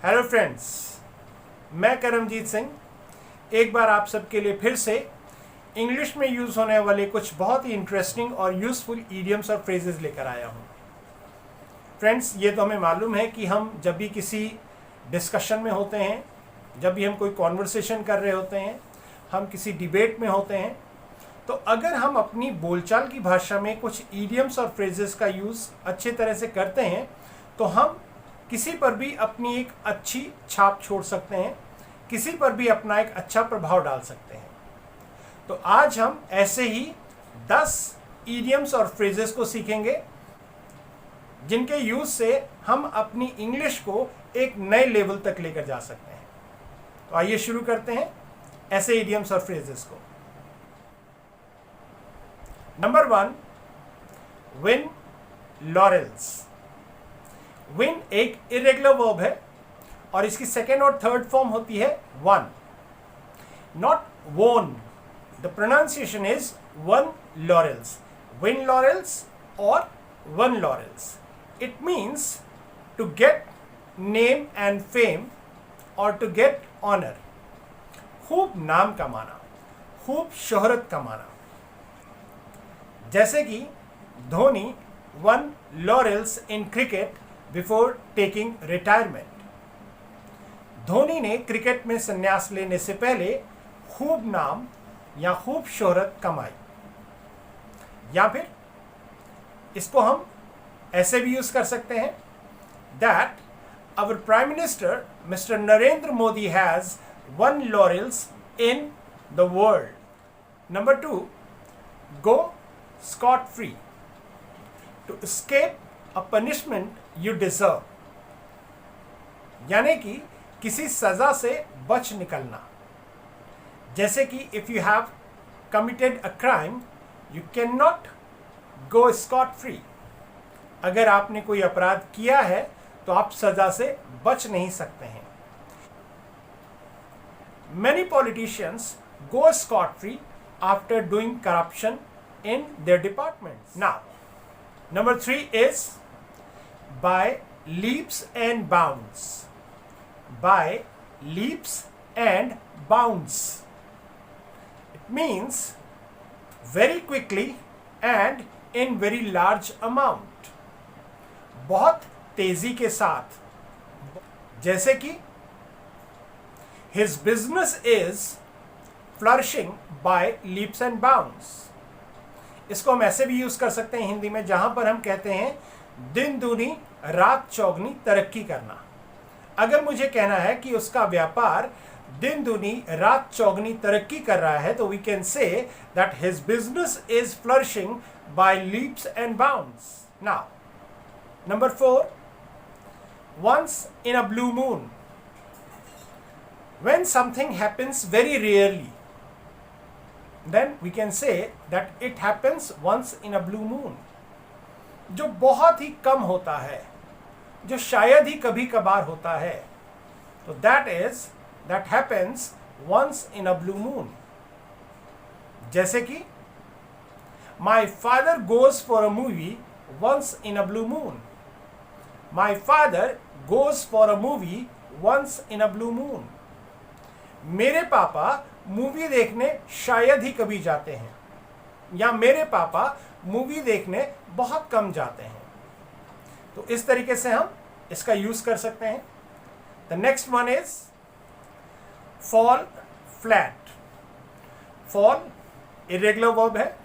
Hello friends, मैं करमजीत सिंह एक बार आप सबके लिए फिर से इंग्लिश में यूज़ होने वाले कुछ बहुत ही इंटरेस्टिंग और यूज़फुल इडियम्स और फ्रेजेस लेकर आया हूँ। फ्रेंड्स, ये तो हमें मालूम है कि हम जब भी किसी डिस्कशन में होते हैं, जब भी हम कोई कॉन्वर्सेशन कर रहे होते हैं, हम किसी डिबेट में होते हैं, तो अगर हम अपनी बोलचाल की भाषा में कुछ इडियम्स और फ्रेजेस का यूज़ अच्छे तरह से करते हैं तो हम किसी पर भी अपनी एक अच्छी छाप छोड़ सकते हैं, किसी पर भी अपना एक अच्छा प्रभाव डाल सकते हैं। तो आज हम ऐसे ही 10 इडियम्स और फ्रेजेस को सीखेंगे जिनके यूज से हम अपनी इंग्लिश को एक नए लेवल तक लेकर जा सकते हैं। तो आइए शुरू करते हैं ऐसे इडियम्स और फ्रेजेस को। Number 1, win laurels. विन एक इरेगुलर वर्ब है और इसकी सेकेंड और थर्ड फॉर्म होती है won, not won. The pronunciation is won laurels, win laurels और won laurels. It means to get name and fame और टू गेट ऑनर। खूब नाम कमाना, खूब शोहरत कमाना। जैसे कि Dhoni won laurels in cricket before taking retirement. Dhoni ने क्रिकेट में संन्यास लेने से पहले खूब नाम या खूब शोहरत कमाई। या फिर इसको हम ऐसे भी यूज कर सकते हैं, that our prime minister mister Narendra Modi has won laurels in the world. Number 2, go scot free, to escape a punishment you deserve. यानी कि किसी सजा से बच निकलना। जैसे कि if you have committed a crime you can not go scot free. अगर आपने कोई अपराध किया है तो आप सजा से बच नहीं सकते हैं। Many politicians go scot-free after doing corruption in their departments. Now, number 3 is by leaps and bounds. By leaps and bounds. It means very quickly and in very large amount. बहुत तेजी के साथ। जैसे कि his business is flourishing by leaps and bounds. इसको हम ऐसे भी यूज कर सकते हैं हिंदी में, जहां पर हम कहते हैं दिन दूनी रात चौगनी तरक्की करना। अगर मुझे कहना है कि उसका व्यापार दिन दूनी रात चौगनी तरक्की कर रहा है तो we can say that his business is flourishing by leaps and bounds. Now number 4, once in a blue moon. When something happens very rarely, then we can say that it happens once in a blue moon. जो बहुत ही कम होता है, जो शायद ही कभी कभार होता है, तो that happens once in a blue moon. जैसे कि my father goes for a movie once in a blue moon. My father goes for a movie once in a blue moon. मेरे पापा मूवी देखने शायद ही कभी जाते हैं, या मेरे पापा मूवी देखने बहुत कम जाते हैं। तो इस तरीके से हम इसका यूज कर सकते हैं। The next one is fall flat. Fall irregular verb है,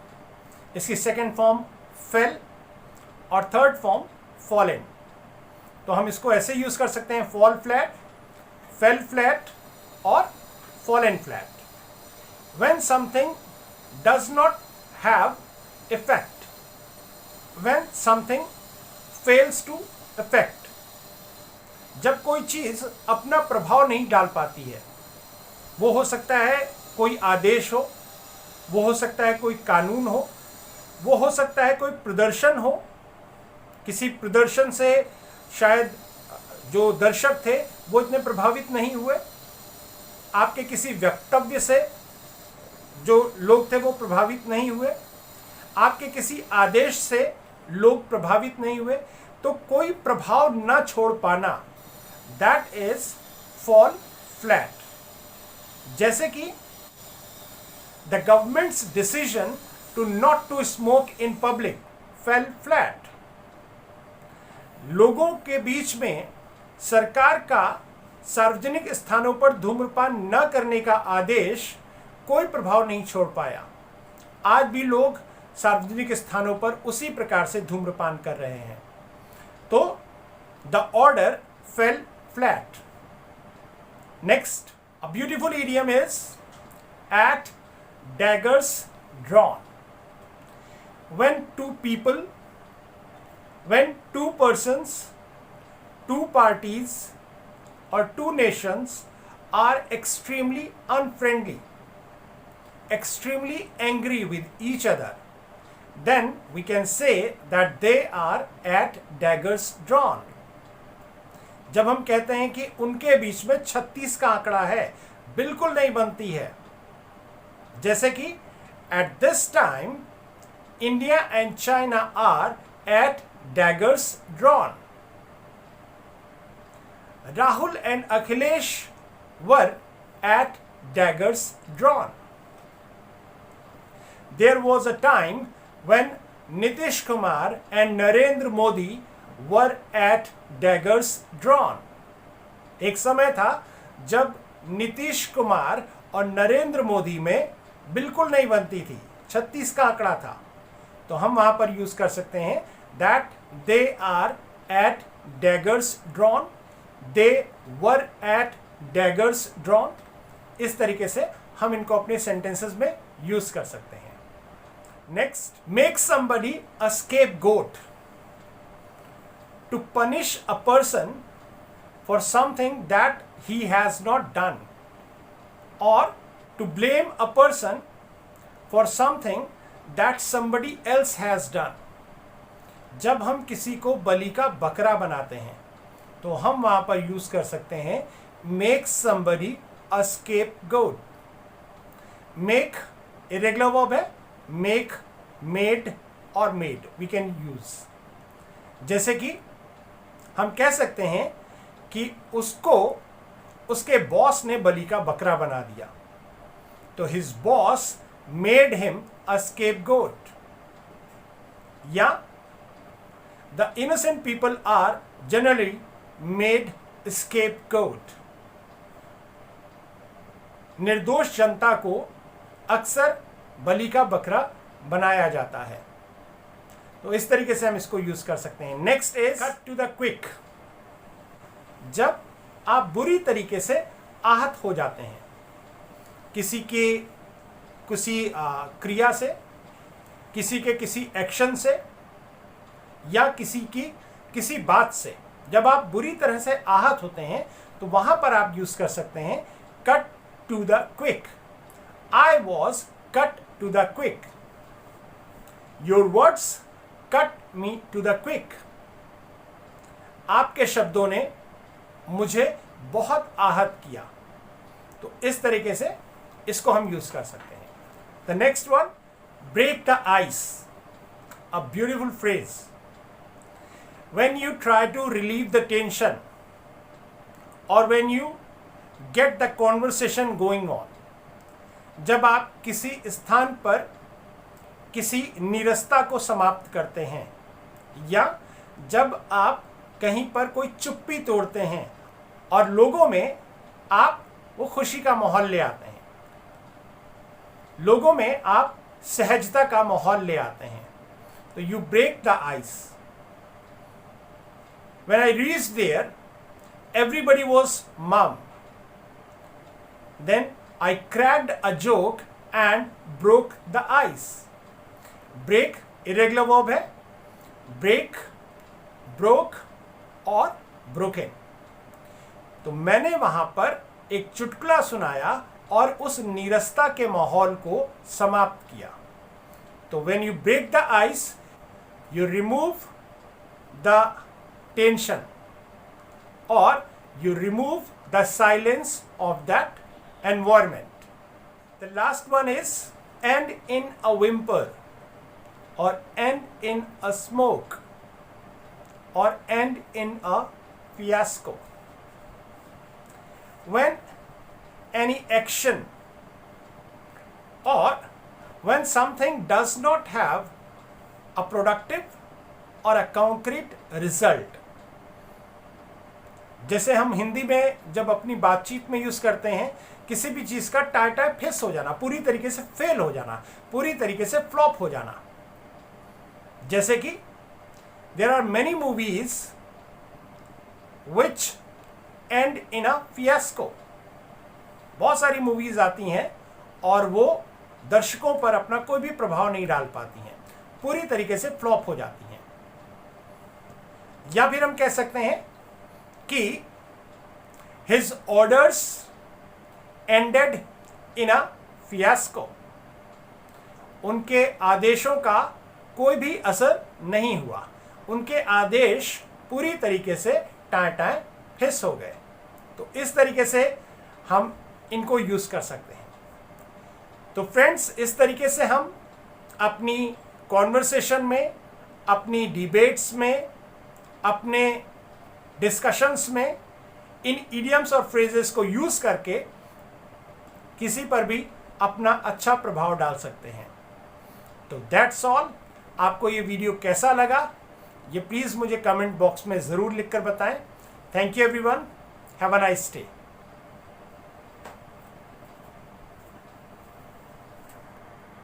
इसकी सेकेंड फॉर्म फेल और थर्ड फॉर्म फॉलन। तो हम इसको ऐसे यूज कर सकते हैं, फॉल फ्लैट, फेल फ्लैट और fallen flat. When something does not have effect, when something fails to affect, जब कोई चीज अपना प्रभाव नहीं डाल पाती है, वो हो सकता है कोई आदेश हो, वो हो सकता है कोई कानून हो, वो हो सकता है कोई प्रदर्शन हो। किसी प्रदर्शन से शायद जो दर्शक थे वो इतने प्रभावित नहीं हुए, आपके किसी वक्तव्य से जो लोग थे वो प्रभावित नहीं हुए, आपके किसी आदेश से लोग प्रभावित नहीं हुए, तो कोई प्रभाव न छोड़ पाना, दैट इज फॉल फ्लैट। जैसे कि the government's decision to not to smoke in public fell flat. लोगों के बीच में सरकार का सार्वजनिक स्थानों पर धूम्रपान न करने का आदेश कोई प्रभाव नहीं छोड़ पाया। आज भी लोग सार्वजनिक स्थानों पर उसी प्रकार से धूम्रपान कर रहे हैं। तो the order fell flat. Next, a beautiful idiom is at daggers drawn। when two persons, two parties or two nations are extremely unfriendly, extremely angry with each other, then we can say that they are at daggers drawn। जब हम कहते हैं कि उनके बीच में 36 का आंकड़ा है, बिल्कुल नहीं बनती है। जैसे कि at this time India and China are at daggers drawn। Rahul and Akhilesh were at daggers drawn। There was a time when Nitish Kumar and Narendra Modi were at daggers drawn। एक समय था जब नीतीश कुमार और नरेंद्र मोदी में बिल्कुल नहीं बनती थी, 36 का आंकड़ा था। तो हम वहां पर यूज कर सकते हैं that they are at daggers drawn, they were at daggers drawn। इस तरीके से हम इनको अपने सेंटेंसेस में यूज कर सकते हैं। Next, make somebody a scapegoat to punish a person for something that he has not done, or to blame a person for something that somebody else has done। जब हम किसी को बलि का बकरा बनाते हैं तो हम वहां पर यूज कर सकते हैं make somebody a scapegoat। make irregular verb है, make, made और made we can use। जैसे कि हम कह सकते हैं कि उसको उसके बॉस ने बलि का बकरा बना दिया, तो his boss made him a scapegoat। या the innocent people are generally made scapegoat। निर्दोष जनता को अक्सर बलि का बकरा बनाया जाता है। तो इस तरीके से हम इसको यूज कर सकते हैं। Next is cut to the quick. जब आप बुरी तरीके से आहत हो जाते हैं किसी क्रिया से, किसी के किसी एक्शन से, या किसी बात से, जब आप बुरी तरह से आहत होते हैं तो वहां पर आप यूज कर सकते हैं cut to the quick. I was cut to the quick. Your words cut me to the quick. आपके शब्दों ने मुझे बहुत आहत किया। तो इस तरीके से इसको हम यूज कर सकते हैं। The next one, break the ice. A beautiful phrase. When you try to relieve the tension or when you get the conversation going on, जब आप किसी स्थान पर किसी नीरसता को समाप्त करते हैं, या जब आप कहीं पर कोई चुप्पी तोड़ते हैं और लोगों में आप वो खुशी का माहौल ले आते हैं, लोगों में आप सहजता का माहौल ले आते हैं, तो you break the ice. When I reached there, everybody was mum. Then I cracked a joke and broke the ice। Break irregular verb है, break, broke और broken। तो मैंने वहां पर एक चुटकुला सुनाया और उस नीरसता के माहौल को समाप्त किया। तो when you break the ice, you remove the tension or you remove the silence of that environment। The last one is end in a whimper or end in a smoke or end in a fiasco। when any action or when something does not have a productive or a concrete result. जैसे हम हिंदी में जब अपनी बातचीत में use करते हैं, किसी भी चीज का टाटा फेस हो जाना, पूरी तरीके से फेल हो जाना, पूरी तरीके से फ्लॉप हो जाना. जैसे कि there are many movies which end in a fiasco. बहुत सारी मूवीज आती हैं और वो दर्शकों पर अपना कोई भी प्रभाव नहीं डाल पाती हैं, पूरी तरीके से फ्लॉप हो जाती हैं. या फिर हम कह सकते हैं कि his orders ended in a fiasco. उनके आदेशों का कोई भी असर नहीं हुआ, उनके आदेश पूरी तरीके से टाटा फिस हो गए. तो इस तरीके से हम इनको यूज कर सकते हैं. तो फ्रेंड्स, इस तरीके से हम अपनी कॉन्वर्सेशन में, अपनी डिबेट्स में, अपने डिस्कशंस में इन इडियम्स और फ्रेजेस को यूज करके किसी पर भी अपना अच्छा प्रभाव डाल सकते हैं. तो दैट्स ऑल. आपको ये वीडियो कैसा लगा ये प्लीज़ मुझे कमेंट बॉक्स में ज़रूर लिखकर बताएं. Thank you everyone. Have a nice day.